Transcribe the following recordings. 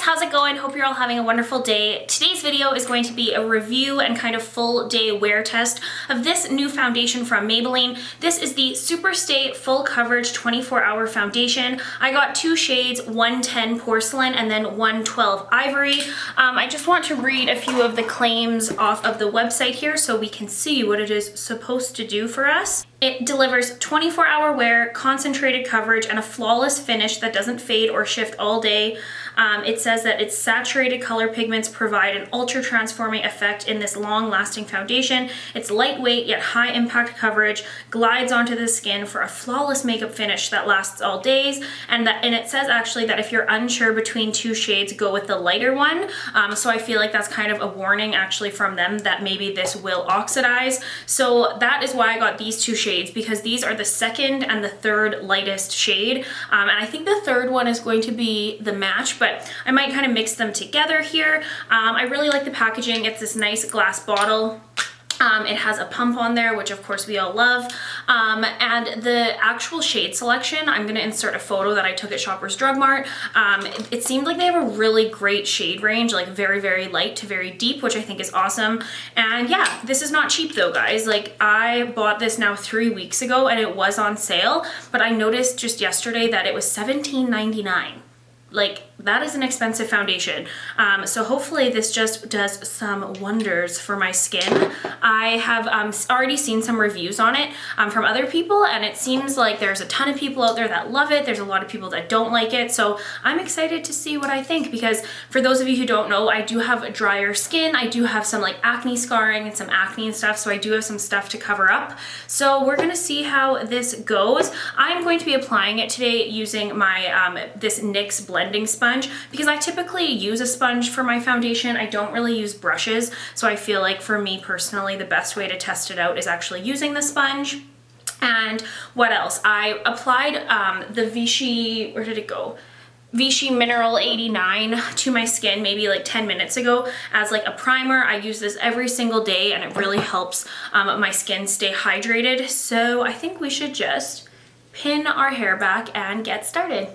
how's it going? Hope you're all having a wonderful day. Today's video is going to be a review and kind of full day wear test of this new foundation from Maybelline. This is the Super Stay Full Coverage 24-Hour Foundation. I got two shades, 110 Porcelain and then 112 Ivory. I just want to read a few of the claims off of the website here so we can see what it is supposed to do for us. It delivers 24-hour wear, concentrated coverage, and a flawless finish that doesn't fade or shift all day. It says that its saturated color pigments provide an ultra-transforming effect in this long-lasting foundation. It's lightweight yet high-impact coverage, glides onto the skin for a flawless makeup finish that lasts all days. And it says actually that if you're unsure between two shades, go with the lighter one. So I feel like that's kind of a warning actually from them that maybe this will oxidize. So that is why I got these two shades, because these are the second and the third lightest shade. And I think the third one is going to be the match, but I might kind of mix them together here. I really like the packaging. It's this nice glass bottle. It has a pump on there, which of course we all love. And the actual shade selection, I'm gonna insert a photo that I took at Shoppers Drug Mart. It seemed like they have a really great shade range, like very, very light to very deep, which I think is awesome. And yeah, this is not cheap though, guys. Like I bought this now 3 weeks ago and it was on sale, but I noticed just yesterday that it was $17.99. Like, that is an expensive foundation. So hopefully this just does some wonders for my skin. I have already seen some reviews on it from other people, and it seems like there's a ton of people out there that love it. There's a lot of people that don't like it. So I'm excited to see what I think, because for those of you who don't know, I do have a drier skin. I do have some like acne scarring and some acne and stuff. So I do have some stuff to cover up. So we're gonna see how this goes. I'm going to be applying it today using my this NYX blending sponge, because I typically use a sponge for my foundation. I don't really use brushes, so I feel like for me personally the best way to test it out is actually using the sponge. And what else? I applied the Vichy, where did it go? Vichy Mineral 89 to my skin maybe like 10 minutes ago as like a primer. I use this every single day and it really helps my skin stay hydrated. So I think we should just pin our hair back and get started.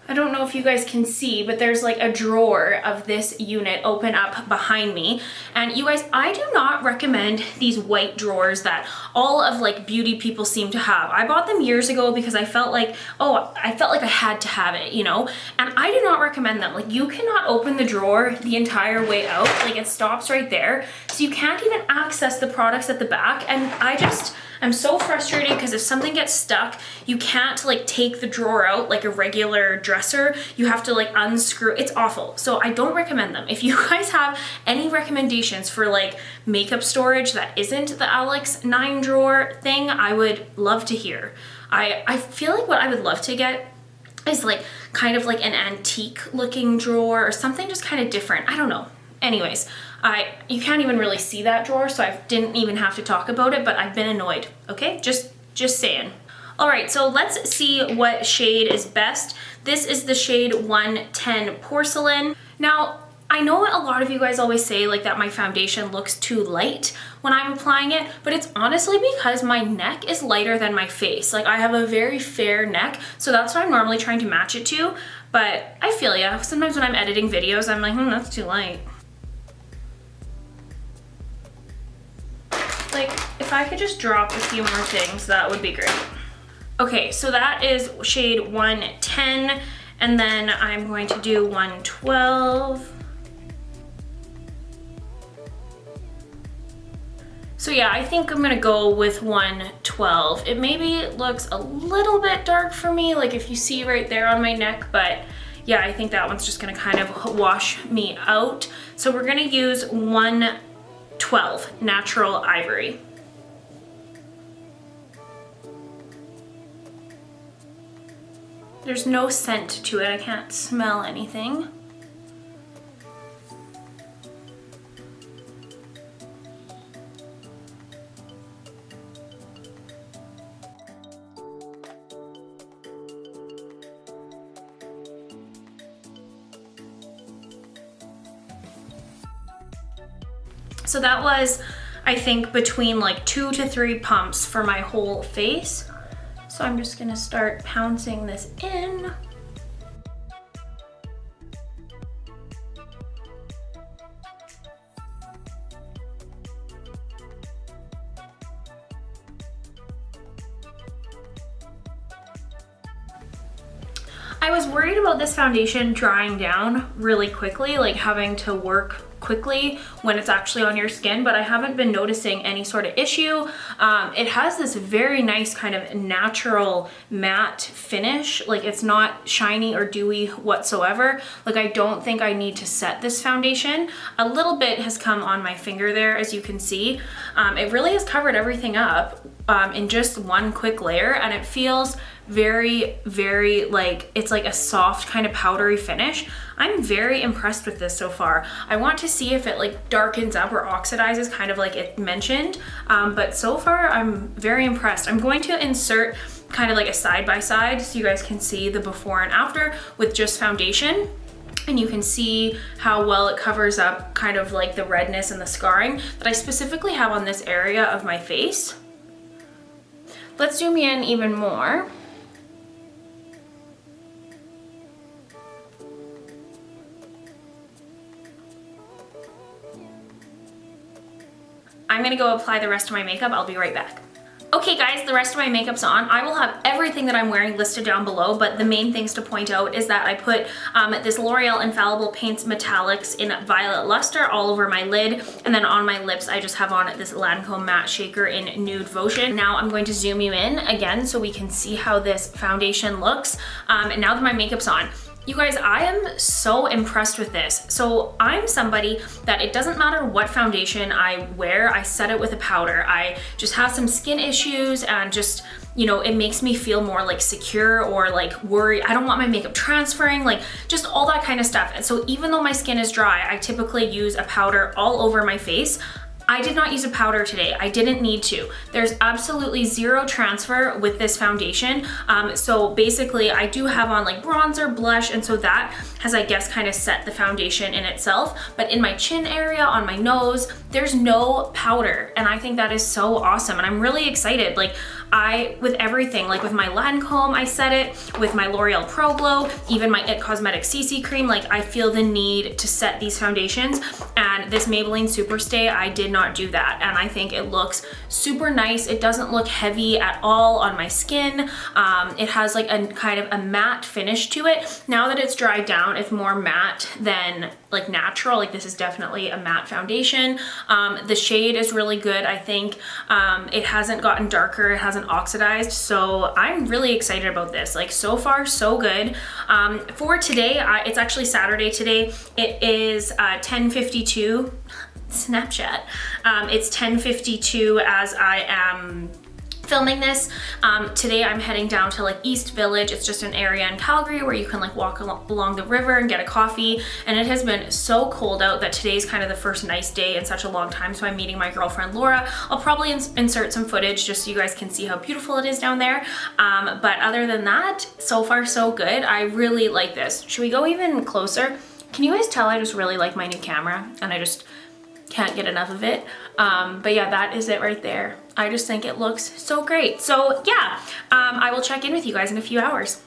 I don't know if you guys can see, but there's like a drawer of this unit open up behind me. And you guys, I do not recommend these white drawers that all of like beauty people seem to have. I bought them years ago because I felt like, I had to have it, you know? And I do not recommend them. Like you cannot open the drawer the entire way out. Like it stops right there. So you can't even access the products at the back. And I'm so frustrated because if something gets stuck, you can't like take the drawer out like a regular dresser. You have to like unscrew. It's awful. So I don't recommend them. If you guys have any recommendations for like makeup storage that isn't the Alex 9 drawer thing, I would love to hear. I feel like what I would love to get is like kind of like an antique looking drawer or something just kind of different. I don't know. Anyways, you can't even really see that drawer, so I didn't even have to talk about it, but I've been annoyed, okay? Just saying. All right, so let's see what shade is best. This is the shade 110 Porcelain. Now, I know a lot of you guys always say like that my foundation looks too light when I'm applying it, but it's honestly because my neck is lighter than my face. Like I have a very fair neck, so that's what I'm normally trying to match it to, but I feel ya. Sometimes when I'm editing videos, I'm like, that's too light. Like, if I could just drop a few more things, that would be great. Okay, so that is shade 110, and then I'm going to do 112. So yeah, I think I'm gonna go with 112. It maybe looks a little bit dark for me, like if you see right there on my neck, but yeah, I think that one's just gonna kind of wash me out. So we're gonna use 112 Natural Ivory. There's no scent to it. I can't smell anything. So that was, I think, between like 2 to 3 pumps for my whole face. So I'm just gonna start pouncing this in. I was worried about this foundation drying down really quickly, like having to work quickly when it's actually on your skin, but I haven't been noticing any sort of issue. It has this very nice kind of natural matte finish. Like it's not shiny or dewy whatsoever. Like I don't think I need to set this foundation. A little bit has come on my finger there, as you can see. It really has covered everything up in just one quick layer, and it feels very, very like it's like a soft kind of powdery finish. I'm very impressed with this so far. I want to see if it like darkens up or oxidizes, kind of like it mentioned, but so far I'm very impressed. I'm going to insert kind of like a side-by-side so you guys can see the before and after with just foundation. And you can see how well it covers up kind of like the redness and the scarring that I specifically have on this area of my face. Let's zoom in even more. I'm gonna go apply the rest of my makeup. I'll be right back. Okay guys, the rest of my makeup's on. I will have everything that I'm wearing listed down below, but the main things to point out is that I put this L'Oreal Infallible Paints Metallics in Violet Luster all over my lid, and then on my lips I just have on this Lancome Matte Shaker in Nude Votion. Now I'm going to zoom you in again so we can see how this foundation looks, and now that my makeup's on. You guys, I am so impressed with this. So I'm somebody that it doesn't matter what foundation I wear, I set it with a powder. I just have some skin issues and just, you know, it makes me feel more like secure or like worried. I don't want my makeup transferring, like just all that kind of stuff. And so even though my skin is dry, I typically use a powder all over my face. I did not use a powder today. I didn't need to. There's absolutely zero transfer with this foundation. So basically I do have on like bronzer, blush, and so that has, I guess, kind of set the foundation in itself. But in my chin area, on my nose, there's no powder. And I think that is so awesome. And I'm really excited. Like with everything, like with my Lancome, I set it, with my L'Oreal Pro Glow, even my IT Cosmetics CC cream, like I feel the need to set these foundations. And this Maybelline Superstay, I did not do that. And I think it looks super nice. It doesn't look heavy at all on my skin. It has like a kind of a matte finish to it. Now that it's dried down, it's more matte than like natural. Like this is definitely a matte foundation. The shade is really good. I think it hasn't gotten darker. It hasn't oxidized. So I'm really excited about this. Like so far, so good. For today, it's actually Saturday today. It is 10:52. Snapchat. It's 10:52 as I am filming this. Today I'm heading down to like East Village. It's just an area in Calgary where you can like walk along the river and get a coffee. And it has been so cold out that today's kind of the first nice day in such a long time. So I'm meeting my girlfriend Laura. I'll probably insert some footage just so you guys can see how beautiful it is down there. But other than that, so far so good. I really like this. Should we go even closer? Can you guys tell I just really like my new camera and I just can't get enough of it? But yeah, that is it right there. I just think it looks so great. So yeah, I will check in with you guys in a few hours.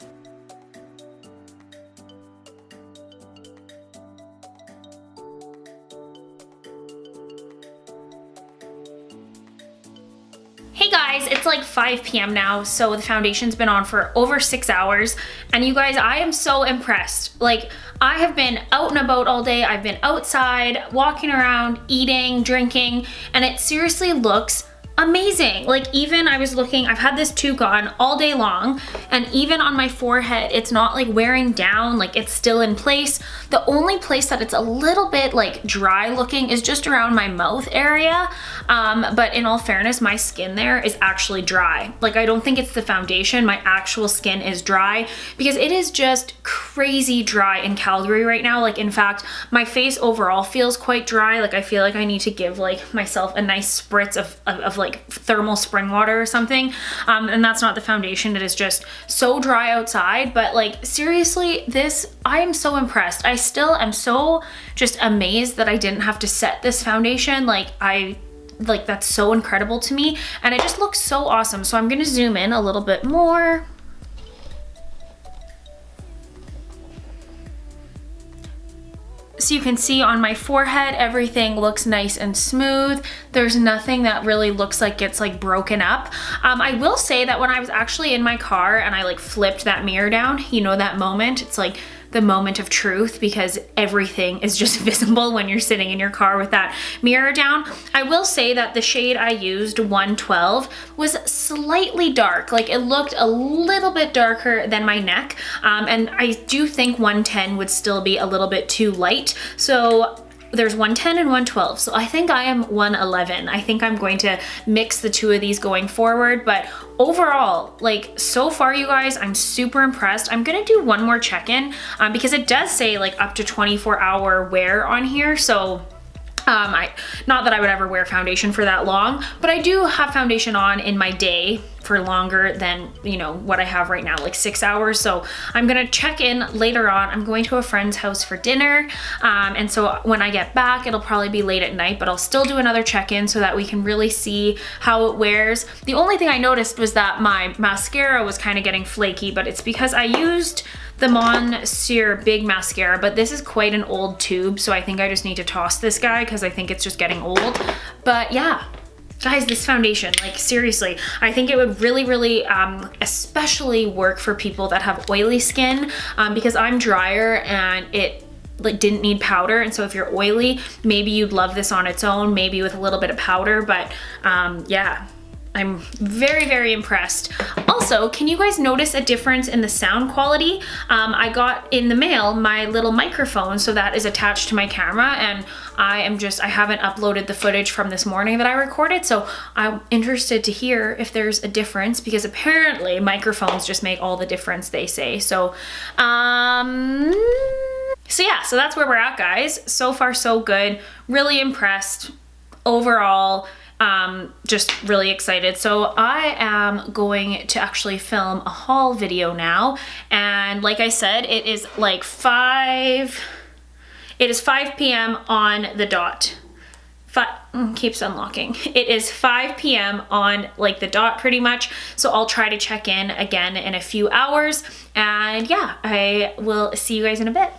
Hey guys, it's like 5 p.m. now, so the foundation's been on for over 6 hours, and you guys, I am so impressed. Like, I have been out and about all day. I've been outside, walking around, eating, drinking, and it seriously looks amazing. Like even I was looking, I've had this toque on all day long, and even on my forehead, it's not like wearing down, like it's still in place. The only place that it's a little bit like dry looking is just around my mouth area. But in all fairness, my skin there is actually dry. Like I don't think it's the foundation, my actual skin is dry because it is just crazy dry in Calgary right now. Like in fact, my face overall feels quite dry. Like I feel like I need to give like myself a nice spritz of like thermal spring water or something. And that's not the foundation. It is just so dry outside. But like seriously, this, I am so impressed. I still am so just amazed that I didn't have to set this foundation. Like that's so incredible to me, and it just looks so awesome. So I'm gonna zoom in a little bit more. So you can see on my forehead, everything looks nice and smooth. There's nothing that really looks like it's like broken up. I will say that when I was actually in my car and I like flipped that mirror down, you know that moment, it's like the moment of truth because everything is just visible when you're sitting in your car with that mirror down. I will say that the shade I used, 112, was slightly dark. Like it looked a little bit darker than my neck. And I do think 110 would still be a little bit too light. So there's 110 and 112. So I think I am 111. I think I'm going to mix the two of these going forward. But overall, like so far you guys, I'm super impressed. I'm gonna do one more check-in because it does say like up to 24-hour wear on here. So not that I would ever wear foundation for that long, but I do have foundation on in my day for longer than, you know, what I have right now, like 6 hours. So I'm gonna check in later on. I'm going to a friend's house for dinner. And so when I get back, it'll probably be late at night, but I'll still do another check-in so that we can really see how it wears. The only thing I noticed was that my mascara was kind of getting flaky, but it's because I used the Monsieur Big Mascara, but this is quite an old tube, so I think I just need to toss this guy because I think it's just getting old. But yeah, guys, this foundation, like seriously, I think it would really especially work for people that have oily skin because I'm drier and it like didn't need powder, and so if you're oily, maybe you'd love this on its own, maybe with a little bit of powder. But yeah, I'm very impressed. Also, can you guys notice a difference in the sound quality? I got in the mail my little microphone, so that is attached to my camera, and I haven't uploaded the footage from this morning that I recorded, so I'm interested to hear if there's a difference because apparently microphones just make all the difference, they say. So yeah, so that's where we're at, guys. So far, so good. Really impressed overall. Just really excited. So I am going to actually film a haul video now. And like I said, it is like 5 p.m. on the dot. Keeps unlocking. It is 5 p.m. on like the dot pretty much. So I'll try to check in again in a few hours. And yeah, I will see you guys in a bit.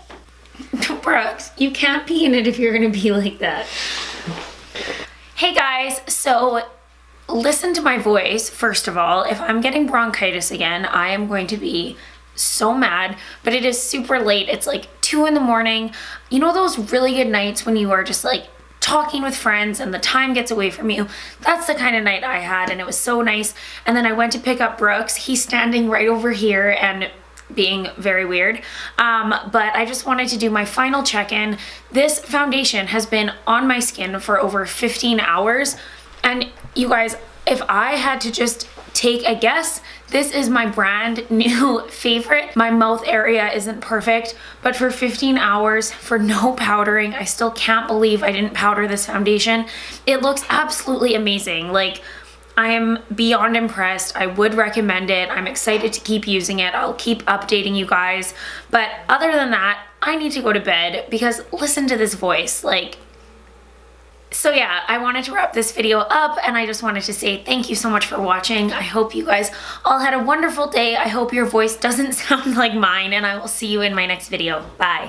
Brooks, you can't pee in it if you're gonna be like that. Hey guys, so listen to my voice, first of all. If I'm getting bronchitis again, I am going to be so mad, but it is super late. It's like 2 in the morning. You know those really good nights when you are just like talking with friends and the time gets away from you? That's the kind of night I had, and it was so nice. And then I went to pick up Brooks. He's standing right over here and being very weird. But I just wanted to do my final check-in. This foundation has been on my skin for over 15 hours. And you guys, if I had to just take a guess, this is my brand new favorite. My mouth area isn't perfect, but for 15 hours, for no powdering, I still can't believe I didn't powder this foundation. It looks absolutely amazing. Like, I am beyond impressed. I would recommend it. I'm excited to keep using it. I'll keep updating you guys. But other than that, I need to go to bed because listen to this voice. Like, so yeah, I wanted to wrap this video up and I just wanted to say thank you so much for watching. I hope you guys all had a wonderful day. I hope your voice doesn't sound like mine, and I will see you in my next video. Bye.